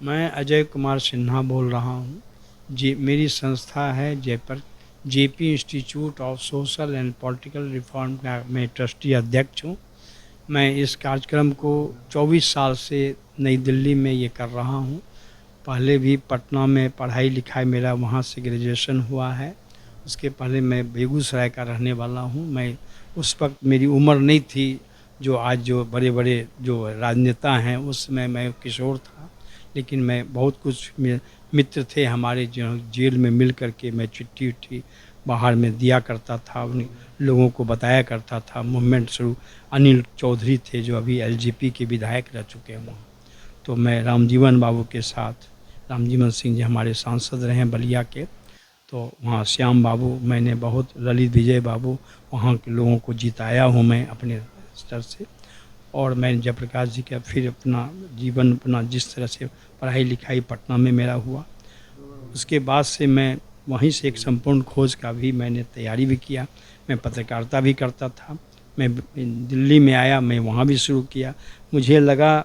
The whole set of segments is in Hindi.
मैं अजय कुमार सिन्हा बोल रहा हूँ। जी, मेरी संस्था है Jaipur JP institute of social and political reform का मैं ट्रस्टी अध्यक्ष हूँ। मैं इस कार्यक्रम को 24 साल से नई दिल्ली में ये कर रहा हूँ। पहले भी पटना में पढ़ाई लिखाई मेरा वहाँ से ग्रेजुएशन हुआ है। उसके पहले मैं बेगूसराय का रहने वाला हूँ। मैं उस वक्त मेरी उम्र नहीं थी जो आज जो बड़े बड़े जो राजनेता हैं, उस समय मैं किशोर था। लेकिन मैं बहुत कुछ मित्र थे हमारे जो जेल में मिल करके मैं चिट्ठी उट्ठी बाहर में दिया करता था, उन लोगों को बताया करता था। मूवमेंट शुरू अनिल चौधरी थे जो अभी एलजेपी के विधायक रह चुके हैं वहाँ। तो मैं रामजीवन बाबू के साथ, रामजीवन सिंह जी हमारे सांसद रहे हैं बलिया के, तो वहाँ श्याम बाबू, मैंने बहुत ललित विजय बाबू, वहाँ के लोगों को जिताया हूँ मैं अपने स्तर से। और मैं जयप्रकाश जी का फिर अपना जीवन अपना जिस तरह से पढ़ाई लिखाई पटना में मेरा हुआ, उसके बाद से मैं वहीं से एक संपूर्ण खोज का भी मैंने तैयारी भी किया। मैं पत्रकारिता भी करता था। मैं दिल्ली में आया, मैं वहाँ भी शुरू किया। मुझे लगा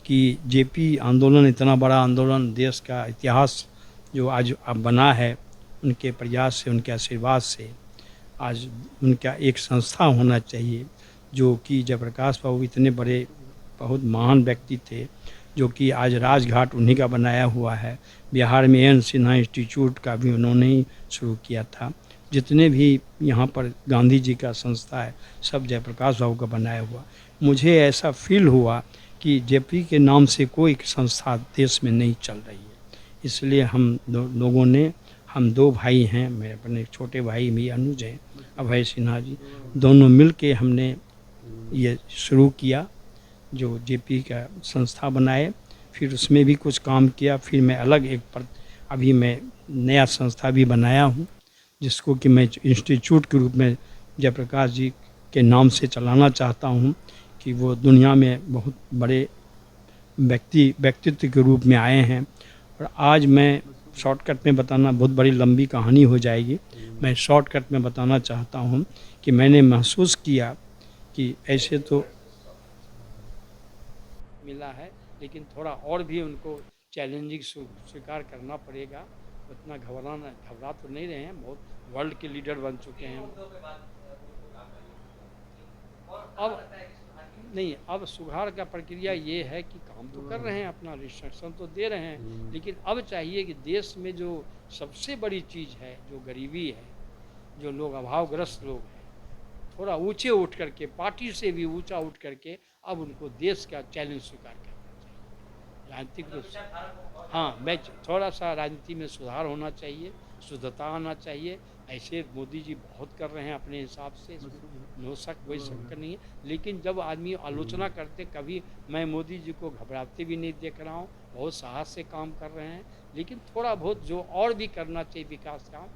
कि जेपी आंदोलन इतना बड़ा आंदोलन, देश का इतिहास जो आज अब बना है, उनके प्रयास से, उनके आशीर्वाद से आज उनका एक संस्था होना चाहिए। जो कि जयप्रकाश बाबू इतने बड़े बहुत महान व्यक्ति थे, जो कि आज राजघाट उन्हीं का बनाया हुआ है। बिहार में एन सिन्हा इंस्टीट्यूट का भी उन्होंने ही शुरू किया था। जितने भी यहाँ पर गांधी जी का संस्था है, सब जयप्रकाश बाबू का बनाया हुआ। मुझे ऐसा फील हुआ कि जेपी के नाम से कोई संस्था देश में नहीं चल रही है। इसलिए हम लोगों ने, हम दो भाई हैं, मेरे अपने छोटे भाई भी अनुज हैं, अभय सिन्हा जी, दोनों मिल के हमने ये शुरू किया, जो जेपी का संस्था बनाए। फिर उसमें भी कुछ काम किया। फिर मैं अलग एक पर अभी मैं नया संस्था भी बनाया हूँ, जिसको कि मैं इंस्टीट्यूट के रूप में जयप्रकाश जी के नाम से चलाना चाहता हूँ, कि वो दुनिया में बहुत बड़े व्यक्तित्व के रूप में आए हैं। और आज मैं शॉर्टकट में बताना, बहुत बड़ी लंबी कहानी हो जाएगी, मैं शॉर्टकट में बताना चाहता हूँ कि मैंने महसूस किया कि ऐसे तो मिला है, लेकिन थोड़ा और भी उनको चैलेंजिंग स्वीकार करना पड़ेगा। उतना घबरा तो नहीं रहे हैं, बहुत वर्ल्ड के लीडर बन चुके हैं अब। नहीं, अब सुधार का प्रक्रिया ये है कि काम तो कर रहे हैं, अपना रिस्ट्रक्शन तो दे रहे हैं, लेकिन अब चाहिए कि देश में जो सबसे बड़ी चीज़ है, जो गरीबी है, जो लोग अभावग्रस्त लोग हैं, थोड़ा ऊंचे उठ करके, पार्टी से भी ऊंचा उठ करके अब उनको देश का चैलेंज स्वीकार करना चाहिए राजनीतिक रूप से। हाँ, मैं थोड़ा सा राजनीति में सुधार होना चाहिए, शुद्धता आना चाहिए। ऐसे मोदी जी बहुत कर रहे हैं अपने हिसाब से, इसमें नो शक, कोई शक नहीं है। लेकिन जब आदमी आलोचना करते, कभी मैं मोदी जी को घबराते भी नहीं देख रहा हूँ, बहुत साहस से काम कर रहे हैं। लेकिन थोड़ा बहुत जो और भी करना चाहिए विकास काम,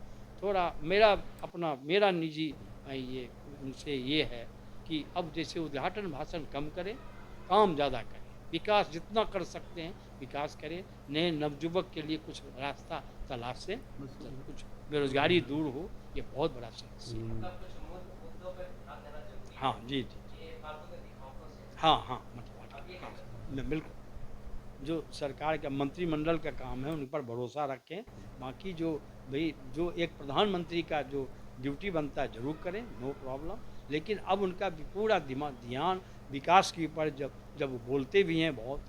थोड़ा मेरा निजी ये उनसे ये है कि अब जैसे उद्घाटन भाषण कम करें, काम ज़्यादा करें, विकास जितना कर सकते हैं विकास करें। नए नवजुवक के लिए कुछ रास्ता तलाश से, कुछ बेरोजगारी दूर हो, ये बहुत बड़ा समस्या है। हाँ जी जी। हाँ हाँ, मतलब हाँ, बिल्कुल। जो सरकार का मंत्रिमंडल का काम है उन पर भरोसा रखें। बाकी जो भाई जो एक प्रधानमंत्री का जो ड्यूटी बनता है जरूर करें, नो प्रॉब्लम। लेकिन अब उनका पूरा दिमाग ध्यान विकास के ऊपर, जब जब वो बोलते भी हैं बहुत,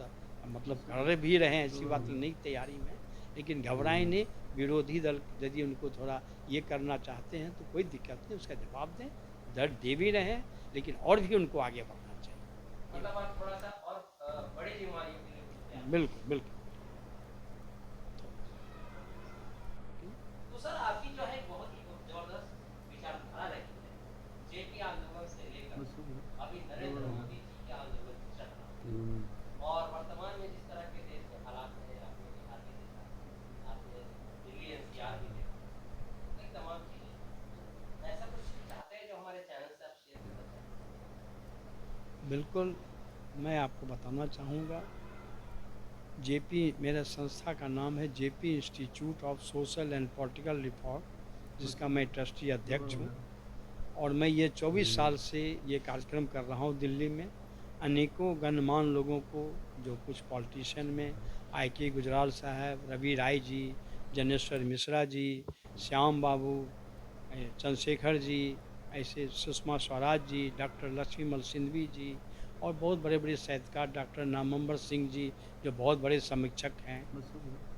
मतलब कर भी रहे हैं, ऐसी बात नहीं तैयारी में। लेकिन घबराएं नहीं, विरोधी दल यदि उनको थोड़ा ये करना चाहते हैं तो कोई दिक्कत नहीं, उसका जवाब दें, दर्द दे भी रहे हैं, लेकिन और भी उनको आगे बढ़ना चाहिए। मतलब आप थोड़ा सा और बड़े जिम्मेवारियों के लिए कुछ तैयार, बिल्कुल बिल्कुल। तो सर आपकी जो है बहुत ही जबरदस्त विचारधारा रही है, जेपी आंदोलन से लेकर अभी नरेंद्र मोदी जी के आंदोलन चल रहा है, और वर्तमान में जिस तरह के देश के हालात हैं, आपने बिहार भी देखा, आपने दिल्ली एनसीआर भी देखा, कई तमाम चीजें, तो ऐसा कुछ चाहते हैं जो हमारे चैनल से आप शेयर करना चाहें? बिल्कुल, मैं आपको बताना चाहूँगा। जेपी, मेरा संस्था का नाम है JP institute of social and political reform, जिसका मैं ट्रस्टी अध्यक्ष हूँ। और मैं ये 24 साल से ये कार्यक्रम कर रहा हूँ दिल्ली में। अनेकों गणमान्य लोगों को, जो कुछ पॉलिटिशियन में आई के गुजराल साहब, रवि राय जी, जनेश्वर मिश्रा जी, श्याम बाबू, चंद्रशेखर जी, ऐसे सुषमा स्वराज जी, डॉक्टर लक्ष्मीमल सिंघवी जी, और बहुत बड़े-बड़े साहित्यकार डॉक्टर नामवर सिंह जी, जो बहुत बड़े समीक्षक हैं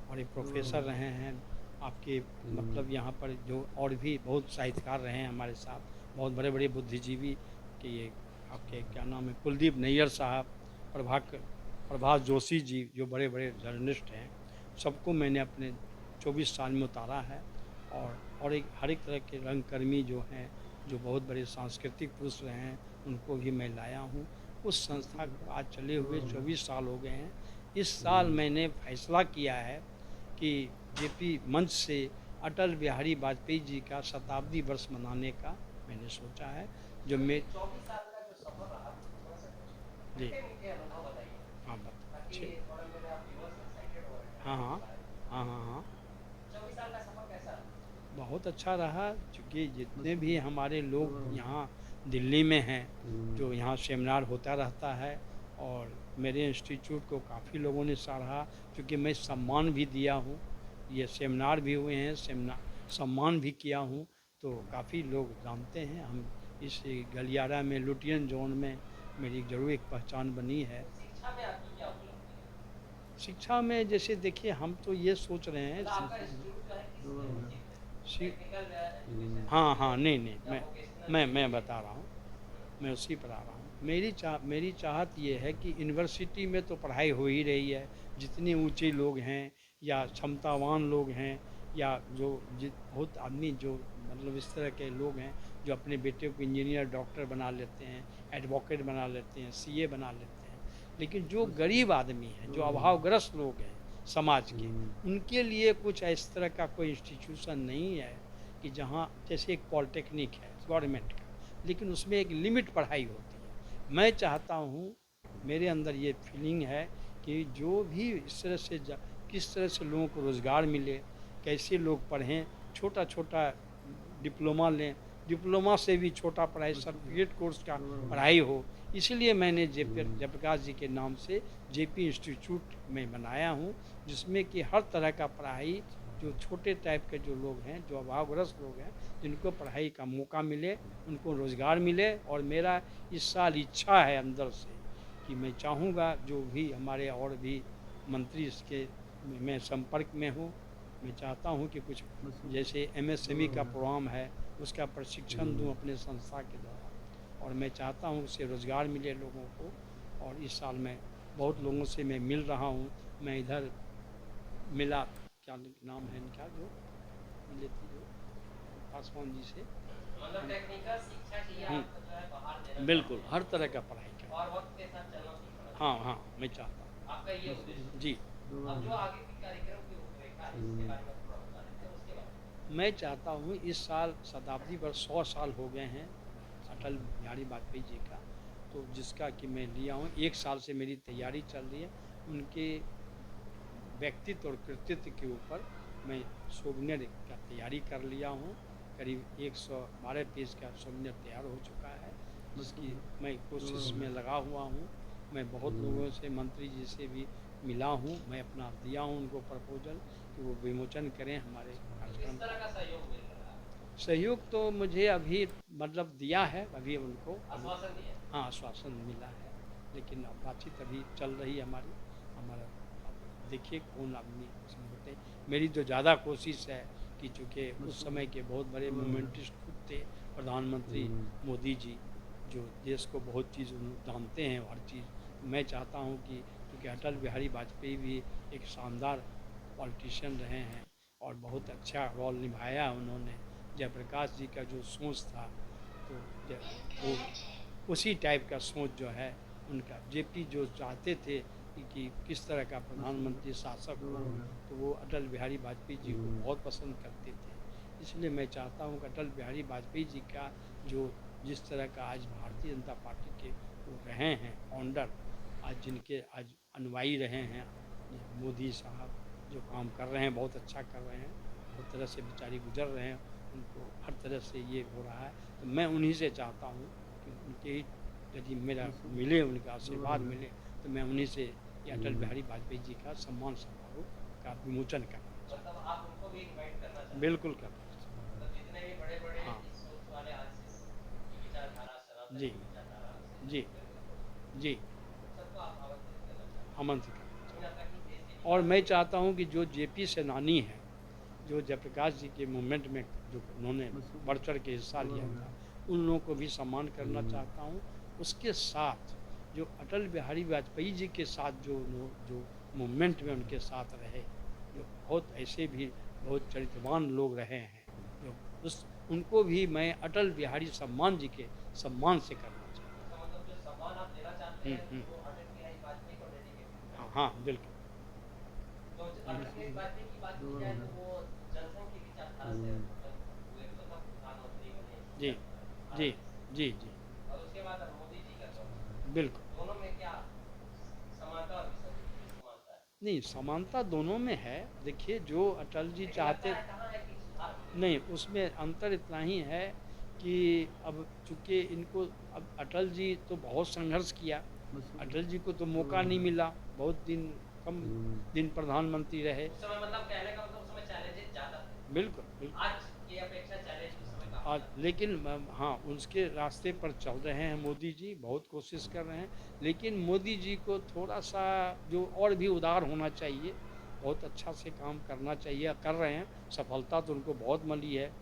और एक प्रोफ़ेसर रहे हैं। आपके मतलब यहाँ पर जो और भी बहुत साहित्यकार रहे हैं हमारे साथ, बहुत बड़े-बड़े बुद्धिजीवी के ये आपके क्या नाम है, कुलदीप नैय्यर साहब, प्रभात जोशी जी, जो बड़े-बड़े जर्नलिस्ट हैं, सबको मैंने अपने 24 साल में उतारा है। और एक हर एक तरह के रंगकर्मी जो हैं, जो बहुत बड़े सांस्कृतिक पुरुष रहे हैं, उनको भी मैं लाया हूँ। उस संस्था को आज चले हुए 24 साल हो गए हैं। इस साल मैंने फैसला किया है कि जेपी मंच से अटल बिहारी वाजपेयी जी का शताब्दी वर्ष मनाने का मैंने सोचा है। जो मैं 24 साल का जो सफर रहा, थोड़ा-सा कुछ जी, मीठे-मीठे अनुभव बताइए, हाँ, ताकि अच्छे, थोड़ा मेरे आप व्यूअर्स एक्साइटेड हो रहे हैं हाँ, आपके हाँ। बारे में। हाँ, हाँ, हाँ। 24 साल का सफर कैसा रहा? बहुत अच्छा रहा, चूँकि जितने भी हमारे लोग यहाँ दिल्ली में हैं, जो यहाँ सेमिनार होता रहता है, और मेरे इंस्टीट्यूट को काफ़ी लोगों ने सराहा, क्योंकि मैं सम्मान भी दिया हूँ। ये सेमिनार भी हुए हैं, सम्मान भी किया हूँ, तो काफ़ी लोग जानते हैं। हम इस गलियारा में, लुटियन ज़ोन में मेरी ज़रूर एक पहचान बनी है। तो शिक्षा में आपकी क्या उपलब्धि है? शिक्षा में जैसे देखिए, हम तो ये सोच रहे हैं मतलब आपका इंस्टीट्यूट जो है किस लेवल में है? शि टेक्निकल एजुकेशन हाँ, है हाँ, नहीं, या वोकेशनल मैं है? बता रहा हूँ। मैं उसी पर आ रहा हूँ। मेरी चाहत ये है कि यूनिवर्सिटी में तो पढ़ाई हो ही रही है। जितने ऊँचे लोग हैं या क्षमतावान लोग हैं, या जो बहुत आदमी जो मतलब इस तरह के लोग हैं, जो अपने बेटे को इंजीनियर, डॉक्टर बना लेते हैं, एडवोकेट बना लेते हैं, सीए बना लेते हैं। लेकिन जो गरीब आदमी हैं, जो अभावग्रस्त लोग हैं समाज के, उनके लिए कुछ इस तरह का कोई इंस्टीट्यूशन नहीं है कि जहाँ जैसे एक पॉलिटेक्निक है गवर्नमेंट का, लेकिन उसमें एक लिमिट पढ़ाई होती है। मैं चाहता हूँ, मेरे अंदर ये फीलिंग है कि जो भी इस तरह से किस तरह से लोगों को रोज़गार मिले, कैसे लोग पढ़ें, छोटा-छोटा डिप्लोमा लें, डिप्लोमा से भी छोटा पढ़ाई, सर्टिफिकेट कोर्स का पढ़ाई हो। इसीलिए मैंने जयप्रकाश जी के नाम से जेपी इंस्टीट्यूट में बनाया हूँ, जिसमें कि हर तरह का पढ़ाई, जो छोटे टाइप के जो लोग हैं, जो अभावग्रस्त लोग हैं, जिनको पढ़ाई का मौका मिले, उनको रोज़गार मिले। और मेरा इस साल इच्छा है अंदर से कि मैं चाहूँगा जो भी हमारे और भी मंत्री इसके मैं संपर्क में हूँ। मैं चाहता हूँ कि कुछ जैसे एमएसएमई का प्रोग्राम है, उसका प्रशिक्षण दूँ अपने संस्था के द्वारा, और मैं चाहता हूँ उससे रोज़गार मिले लोगों को। और इस साल मैं बहुत लोगों से मैं मिल रहा हूँ। मैं इधर मिला, क्या नाम है इनका, जो मिले थे, जो पासवान जी से। मतलब टेक्निकल शिक्षा के लिए हुँ, आप जो है बाहर देना चाहते बिल्कुल, हर हैं तरह का पढ़ाई का। और वक्त के साथ चलना सीखना हाँ, चाहते हाँ, मैं चाहता हूँ। हैं। आपका ये उद्देश्य है। जी, अब जो आगे की कार्यक्रम की रूपरेखा है इसके बारे में थोड़ा बता देते हैं उसके बारे में। मैं चाहता हूँ इस साल शताब्दी वर्ष 100 साल हो गए हैं अटल बिहारी वाजपेयी जी का, तो जिसका कि मैं लिया हूँ, 1 साल से मेरी तैयारी चल रही है। उनके व्यक्तित्व और कृतित्व के ऊपर मैं सोवनियर का तैयारी कर लिया हूँ। करीब 112 पेज का सोवनियर तैयार हो चुका है, जिसकी मैं कोशिश में लगा हुआ हूँ। मैं बहुत लोगों से, मंत्री जी से भी मिला हूँ। मैं अपना दिया हूँ उनको प्रपोज़ल कि वो विमोचन करें हमारे तो कार्यक्रम किस का। तरह का सहयोग मिल रहा है? सहयोग तो मुझे अभी मतलब दिया है, अभी उनको अभी आश्वासन दिया है? हाँ, आश्वासन मिला है, लेकिन अब बातचीत अभी चल रही है हमारी। हमारा अब देखिए कौन आदमी उसमें होते हैं। मेरी तो ज़्यादा कोशिश है कि चूँकि उस समय के बहुत बड़े मोमेंटिस्ट खुद थे प्रधानमंत्री मोदी जी, जो देश को बहुत चीज़ जानते हैं हर चीज़। तो मैं चाहता हूँ कि चूँकि अटल बिहारी वाजपेयी भी एक शानदार पॉलिटिशियन रहे हैं और बहुत अच्छा रोल निभाया उन्होंने। जयप्रकाश जी का जो सोच था, तो वो उसी टाइप का सोच जो है उनका, जेपी जो चाहते थे कि किस तरह का प्रधानमंत्री शासक हो, तो वो अटल बिहारी वाजपेयी जी को बहुत पसंद करते थे। इसलिए मैं चाहता हूँ कि अटल बिहारी वाजपेयी जी का जो जिस तरह का आज भारतीय जनता पार्टी के वो रहे हैं फाउंडर, आज जिनके आज अनुयायी रहे हैं, मोदी साहब जो काम कर रहे हैं बहुत अच्छा कर रहे हैं, बहुत तरह से बेचारे गुजर रहे हैं, उनको हर तरह से ये हो रहा है। तो मैं उन्हीं से चाहता हूँ कि उनके ही यदि मेरा मिले, उनका आशीर्वाद मिले, तो मैं उन्हीं से ये अटल बिहारी वाजपेयी जी का सम्मान समारोह का विमोचन करना चाहता मतलब आप उनको भी इनवाइट करना चाहते हूँ। हैं। बिल्कुल करना चाहता मतलब जितने भी बड़े-बड़े हूँ। हाँ, इस सोच वाले आरएसएस की विचारधारा, जी, सनातन की विचारधारा से जी, जुड़े हुए लोग, जी, सबको आप आमंत्रित करना चाहते हैं। आमंत्रित करना कहीं चाहता न कहीं देश के हूँ। और विकास मैं में चाहता हूँ कि जो जेपी सेनानी हैं, जो जयप्रकाश जी के मूवमेंट में जो उन्होंने बढ़-चढ़ के हिस्सा लिया था, उन लोगों को भी सम्मान करना चाहता हूँ। उसके साथ जो अटल बिहारी वाजपेयी जी के साथ जो मूवमेंट में उनके साथ रहे, जो बहुत ऐसे भी बहुत चरित्रवान लोग रहे हैं, जो उस उनको भी मैं अटल बिहारी सम्मान जी के सम्मान से करना चाहता इसका मतलब जो सम्मान आप देना चाहते हूँ। हैं, वो अटल बिहारी वाजपेयी को डेडिकेटेड है। हाँ, हाँ, बिल्कुल, तो अटल बिल्कुल। बिहारी वाजपेयी की बात की जाए तो वो जनसंघ की विचारधारा से मतलब हुए प्रथम प्रधानमंत्री बने इस जी, जी, भारत देश के। जी, जी, और उसके बाद अब मोदी जी का दौर। बिल्कुल। दोनों में क्या समानता और विसमानता है? नहीं, समानता दोनों में है। देखिए, जो अटल जी लेकिन लगता चाहते है कहाँ है कि सुधार होने की नहीं, ज़रूरत उसमें अंतर इतना ही है कि अब चूँकि इनको अब अटल जी तो बहुत संघर्ष किया। अटल जी को तो मौका नहीं मिला, बहुत दिन कम दिन प्रधानमंत्री रहे। है। उस समय मतलब कहने का मतलब उस समय चैलेंजेस ज़्यादा थे। बिल्कुल, बिल्कुल। आज की अपेक्षा चैलेंज उस समय काफ़ी आज ज़्यादा लेकिन हाँ, उसके रास्ते पर चल रहे हैं मोदी जी, बहुत कोशिश कर रहे हैं। लेकिन मोदी जी को थोड़ा-सा जो और भी उदार होना चाहिए, बहुत अच्छा से काम करना चाहिए, कर रहे हैं। सफलता तो उनको बहुत मिली है।